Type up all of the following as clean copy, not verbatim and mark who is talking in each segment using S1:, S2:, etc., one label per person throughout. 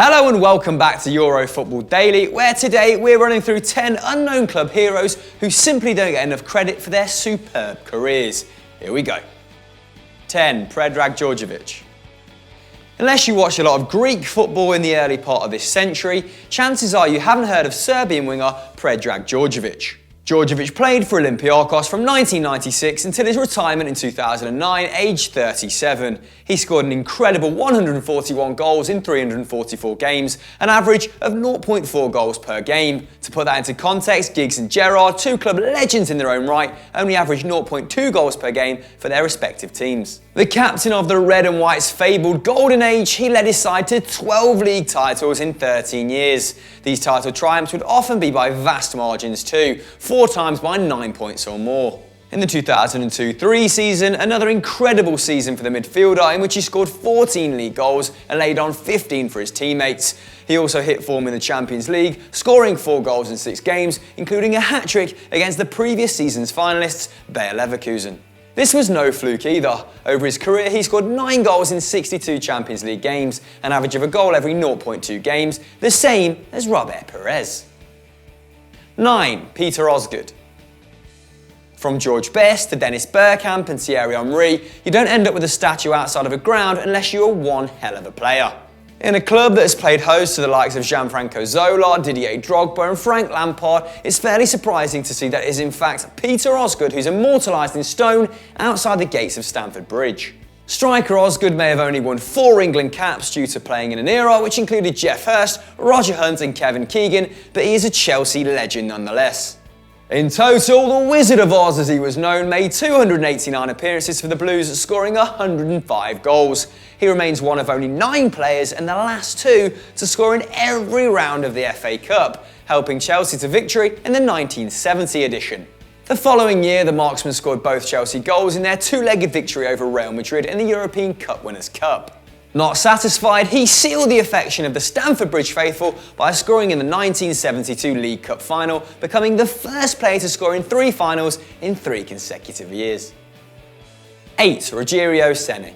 S1: Hello and welcome back to Euro Football Daily, where today we're running through 10 unknown club heroes who simply don't get enough credit for their superb careers. Here we go. 10. Predrag Djordjević. Unless you watch a lot of Greek football in the early part of this century, chances are you haven't heard of Serbian winger Predrag Djordjević. Djordjević played for Olympiacos from 1996 until his retirement in 2009, aged 37. He scored an incredible 141 goals in 344 games, an average of 0.4 goals per game. To put that into context, Giggs and Gerrard, two club legends in their own right, only averaged 0.2 goals per game for their respective teams. The captain of the Red and White's fabled Golden Age, he led his side to 12 league titles in 13 years. These title triumphs would often be by vast margins too, 4 times by 9 points or more. In the 2002-03 season, another incredible season for the midfielder in which he scored 14 league goals and laid on 15 for his teammates. He also hit form in the Champions League, scoring 4 goals in 6 games, including a hat-trick against the previous season's finalists, Bayer Leverkusen. This was no fluke either. Over his career, he scored 9 goals in 62 Champions League games, an average of a goal every 0.2 games, the same as Robert Perez. 9. Peter Osgood. From George Best to Dennis Bergkamp and Thierry Henry, you don't end up with a statue outside of a ground unless you are one hell of a player. In a club that has played host to the likes of Gianfranco Zola, Didier Drogba and Frank Lampard, it's fairly surprising to see that it is in fact Peter Osgood who's immortalised in stone outside the gates of Stamford Bridge. Striker Osgood may have only won 4 England caps due to playing in an era which included Geoff Hurst, Roger Hunt and Kevin Keegan, but he is a Chelsea legend nonetheless. In total, the Wizard of Oz, as he was known, made 289 appearances for the Blues, scoring 105 goals. He remains one of only 9 players and the last 2 to score in every round of the FA Cup, helping Chelsea to victory in the 1970 edition. The following year, the marksman scored both Chelsea goals in their 2-legged victory over Real Madrid in the European Cup Winners' Cup. Not satisfied, he sealed the affection of the Stamford Bridge faithful by scoring in the 1972 League Cup final, becoming the first player to score in 3 finals in 3 consecutive years. 8. Rogério Ceni.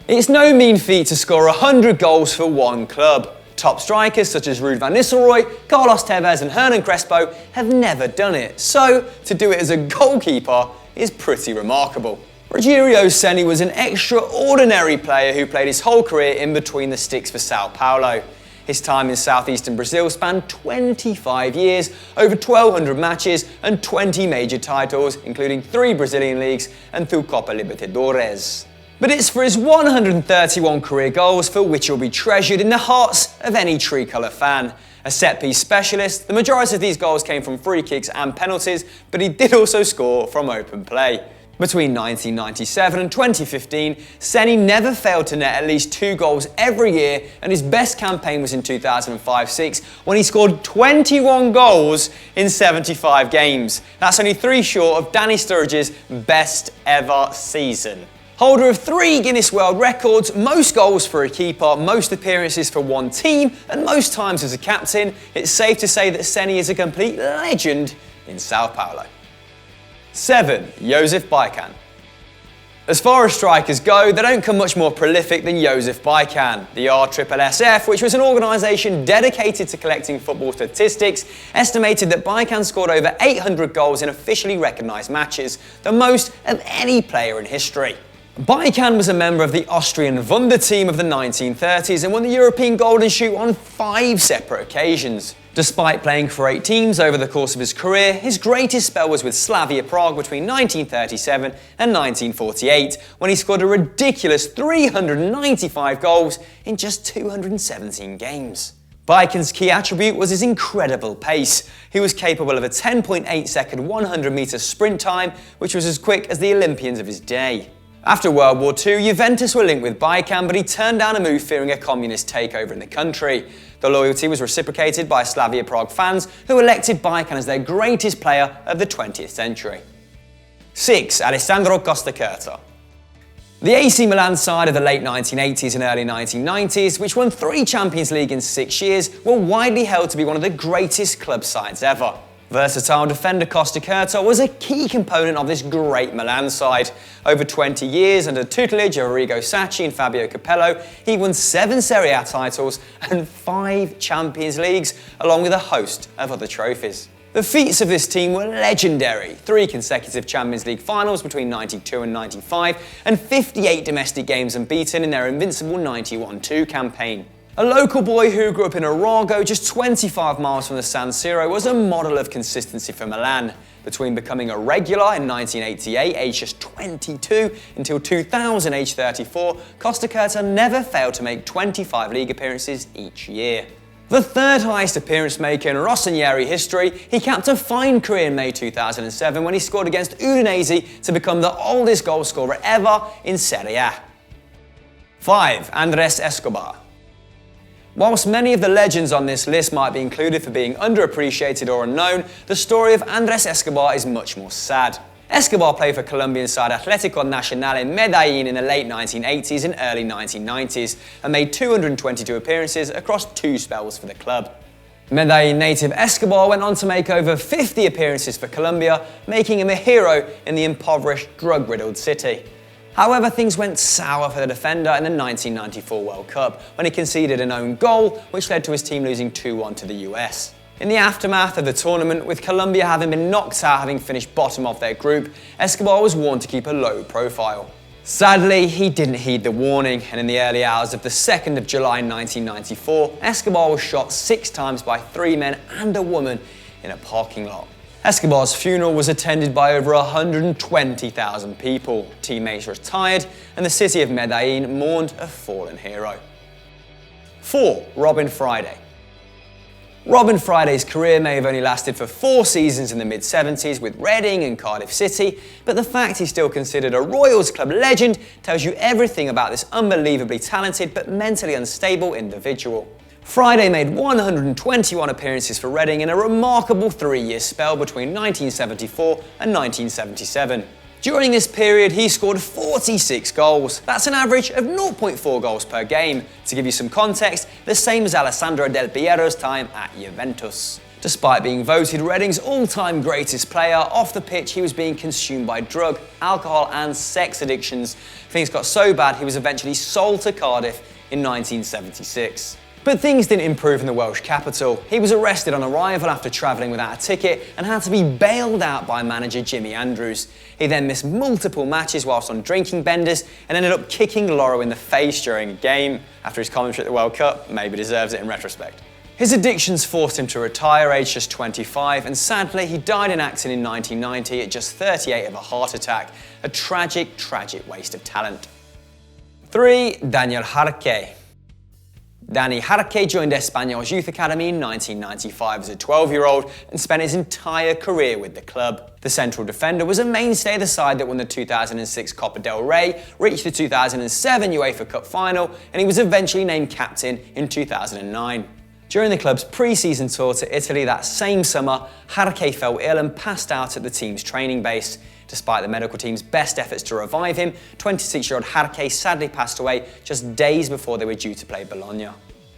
S1: It's no mean feat to score 100 goals for one club. Top strikers such as Ruud van Nistelrooy, Carlos Tevez and Hernan Crespo have never done it, so to do it as a goalkeeper is pretty remarkable. Rogério Ceni was an extraordinary player who played his whole career in between the sticks for Sao Paulo. His time in southeastern Brazil spanned 25 years, over 1,200 matches and 20 major titles, including 3 Brazilian leagues and 2 Copa Libertadores. But it's for his 131 career goals for which he'll be treasured in the hearts of any tricolour fan. A set-piece specialist, the majority of these goals came from free kicks and penalties, but he did also score from open play. Between 1997 and 2015, Ceni never failed to net at least 2 goals every year, and his best campaign was in 2005-06 when he scored 21 goals in 75 games. That's only 3 short of Danny Sturridge's best ever season. Holder of 3 Guinness World Records, most goals for a keeper, most appearances for one team, and most times as a captain, it's safe to say that Ceni is a complete legend in Sao Paulo. 7. Josef Bican. As far as strikers go, they don't come much more prolific than Josef Bican. The RSSF, which was an organisation dedicated to collecting football statistics, estimated that Bican scored over 800 goals in officially recognised matches, the most of any player in history. Bican was a member of the Austrian Wunder team of the 1930s and won the European Golden Shoe on 5 separate occasions. Despite playing for 8 teams over the course of his career, his greatest spell was with Slavia Prague between 1937 and 1948, when he scored a ridiculous 395 goals in just 217 games. Bican's key attribute was his incredible pace. He was capable of a 10.8 second 100-metre sprint time, which was as quick as the Olympians of his day. After World War II, Juventus were linked with Bican, but he turned down a move fearing a communist takeover in the country. The loyalty was reciprocated by Slavia Prague fans, who elected Bican as their greatest player of the 20th century. 6. Alessandro Costacurta. The AC Milan side of the late 1980s and early 1990s, which won 3 Champions League in 6 years, were widely held to be one of the greatest club sides ever. Versatile defender Costacurta was a key component of this great Milan side. Over 20 years under the tutelage of Arrigo Sacchi and Fabio Capello, he won 7 Serie A titles and 5 Champions Leagues, along with a host of other trophies. The feats of this team were legendary: 3 consecutive Champions League finals between 92 and 95, and 58 domestic games unbeaten in their invincible 91-2 campaign. A local boy who grew up in Arago, just 25 miles from the San Siro, was a model of consistency for Milan. Between becoming a regular in 1988, aged just 22, until 2000, aged 34, Costacurta never failed to make 25 league appearances each year. The third highest appearance maker in Rossoneri history, he capped a fine career in May 2007 when he scored against Udinese to become the oldest goalscorer ever in Serie A. 5. Andrés Escobar. Whilst many of the legends on this list might be included for being underappreciated or unknown, the story of Andrés Escobar is much more sad. Escobar played for Colombian side Atlético Nacional in Medellin in the late 1980s and early 1990s, and made 222 appearances across 2 spells for the club. Medellin native Escobar went on to make over 50 appearances for Colombia, making him a hero in the impoverished, drug-riddled city. However, things went sour for the defender in the 1994 World Cup, when he conceded an own goal, which led to his team losing 2-1 to the US. In the aftermath of the tournament, with Colombia having been knocked out having finished bottom of their group, Escobar was warned to keep a low profile. Sadly, he didn't heed the warning, and in the early hours of the 2nd of July 1994, Escobar was shot 6 times by 3 men and a woman in a parking lot. Escobar's funeral was attended by over 120,000 people. Teammates retired, and the city of Medellin mourned a fallen hero. 4. Robin Friday. Robin Friday's career may have only lasted for 4 seasons in the mid-70s with Reading and Cardiff City, but the fact he's still considered a Royals club legend tells you everything about this unbelievably talented but mentally unstable individual. Friday made 121 appearances for Reading in a remarkable 3-year spell between 1974 and 1977. During this period, he scored 46 goals. That's an average of 0.4 goals per game. To give you some context, the same as Alessandro Del Piero's time at Juventus. Despite being voted Reading's all-time greatest player, off the pitch he was being consumed by drug, alcohol and sex addictions. Things got so bad he was eventually sold to Cardiff in 1976. But things didn't improve in the Welsh capital. He was arrested on arrival after travelling without a ticket and had to be bailed out by manager Jimmy Andrews. He then missed multiple matches whilst on drinking benders and ended up kicking Loro in the face during a game. After his commentary at the World Cup, maybe deserves it in retrospect. His addictions forced him to retire aged just 25, and sadly he died in Acton in 1990 at just 38 of a heart attack. A tragic, tragic waste of talent. 3. Daniel Jarque. Dani Jarque joined Espanyol's youth academy in 1995 as a 12-year-old and spent his entire career with the club. The central defender was a mainstay of the side that won the 2006 Copa del Rey, reached the 2007 UEFA Cup final, and he was eventually named captain in 2009. During the club's pre-season tour to Italy that same summer, Jarque fell ill and passed out at the team's training base. Despite the medical team's best efforts to revive him, 26-year-old Jarque sadly passed away just days before they were due to play Bologna.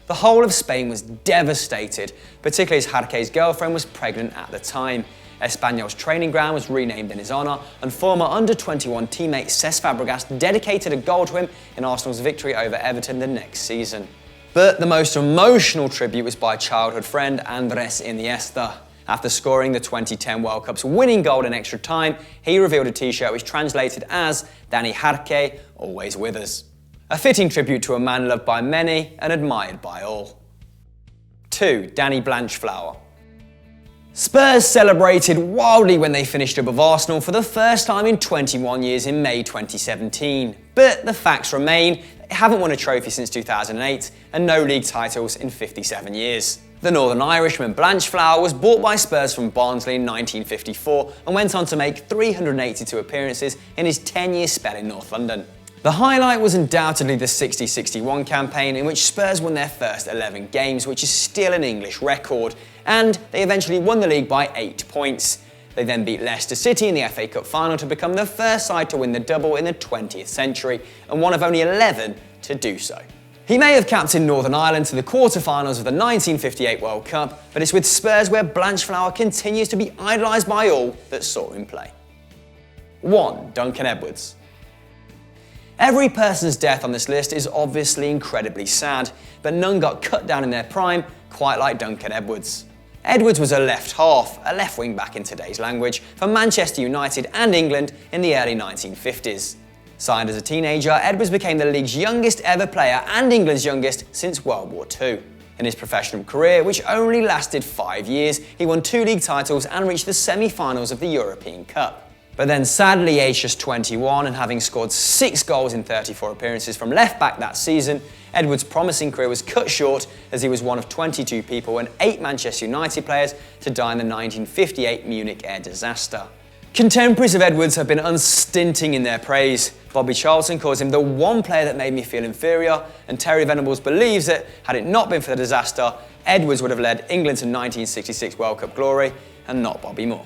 S1: The whole of Spain was devastated, particularly as Jarque's girlfriend was pregnant at the time. Espanyol's training ground was renamed in his honour, and former under-21 teammate Cesc Fabregas dedicated a goal to him in Arsenal's victory over Everton the next season. But the most emotional tribute was by childhood friend Andrés Iniesta. After scoring the 2010 World Cup's winning goal in extra time, he revealed a t-shirt which translated as Dani Jarque, always with us. A fitting tribute to a man loved by many and admired by all. 2. Danny Blanchflower. Spurs celebrated wildly when they finished above Arsenal for the first time in 21 years in May 2017. But the facts remain, they haven't won a trophy since 2008 and no league titles in 57 years. The Northern Irishman Blanchflower was bought by Spurs from Barnsley in 1954 and went on to make 382 appearances in his 10-year spell in North London. The highlight was undoubtedly the 60-61 campaign, in which Spurs won their first 11 games, which is still an English record, and they eventually won the league by 8 points. They then beat Leicester City in the FA Cup final to become the first side to win the double in the 20th century, and one of only 11 to do so. He may have captained Northern Ireland to the quarter-finals of the 1958 World Cup, but it's with Spurs where Blanchflower continues to be idolised by all that saw him play. 1. Duncan Edwards. Every person's death on this list is obviously incredibly sad, but none got cut down in their prime quite like Duncan Edwards. Edwards was a left half, a left wing back in today's language, for Manchester United and England in the early 1950s. Signed as a teenager, Edwards became the league's youngest ever player and England's youngest since World War II. In his professional career, which only lasted 5 years, he won 2 league titles and reached the semi-finals of the European Cup. But then sadly, aged just 21 and having scored 6 goals in 34 appearances from left back that season, Edwards' promising career was cut short as he was one of 22 people and 8 Manchester United players to die in the 1958 Munich air disaster. Contemporaries of Edwards have been unstinting in their praise. Bobby Charlton calls him the one player that made me feel inferior, and Terry Venables believes that, had it not been for the disaster, Edwards would have led England to 1966 World Cup glory, and not Bobby Moore.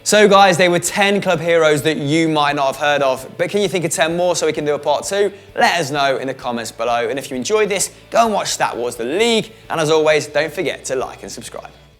S1: So guys, they were 10 club heroes that you might not have heard of, but can you think of 10 more so we can do a part 2? Let us know in the comments below, and if you enjoyed this, go and watch Stat Wars The League, and as always, don't forget to like and subscribe.